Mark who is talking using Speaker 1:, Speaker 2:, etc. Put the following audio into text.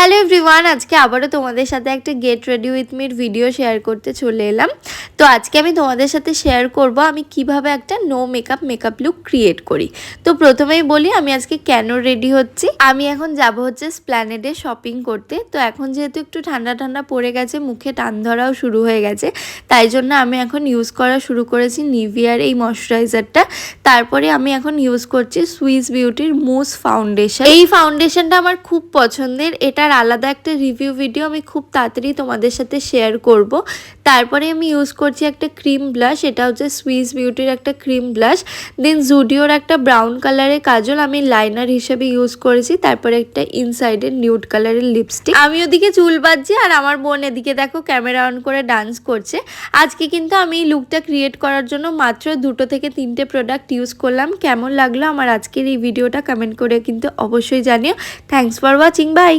Speaker 1: Hello everyone, আজকে আবারও তোমাদের সাথে একটা get ready with Mir video share করতে চলে এলাম। তো আজকে আমি তোমাদের সাথে শেয়ার করব আমি কিভাবে একটা নো মেকআপ লুক ক্রিয়েট করি। তো প্রথমেই বলি আমি আজকে কেন রেডি হচ্ছি। আমি এখন যাব হচ্ছে স্প্ল্যানেডে শপিং করতে। তো এখন যেহেতু একটু ঠান্ডা ঠান্ডা পড়ে গেছে, মুখে টান ধরাও শুরু হয়ে গেছে, তাই জন্য আমি এখন ইউজ করা শুরু করেছি নিভিয়ার এই ময়শ্চারাইজারটা। তারপরে আমি এখন ইউজ করছি সুইস বিউটির মুস ফাউন্ডেশন। এই ফাউন্ডেশনটা আমার খুব পছন্দের। এটার আলাদা একটা রিভিউ ভিডিও আমি খুব তাড়াতাড়ি তোমাদের সাথে শেয়ার করব। তারপরে আমি ইউজ করছি একটা ক্রিম ব্লাশ, এটা হচ্ছে সুইস বিউটির একটা ক্রিম ব্লাশ। দেন জুডিওর একটা ব্রাউন কালারের কাজল আমি লাইনার হিসেবে ইউজ করেছি। তারপরে একটা ইনসাইডের নিউড কালারের লিপস্টিক। আমি ওদিকে চুল বাজছি আর আমার বোন এদিকে দেখো ক্যামেরা অন করে ডান্স করছে। আজকে কিন্তু আমি এই লুকটা ক্রিয়েট করার জন্য মাত্র 2 থেকে 3টে প্রোডাক্ট ইউজ করলাম। কেমন লাগলো আমার আজকের এই ভিডিওটা কমেন্ট করে কিন্তু অবশ্যই জানিও। Thanks for watching, by.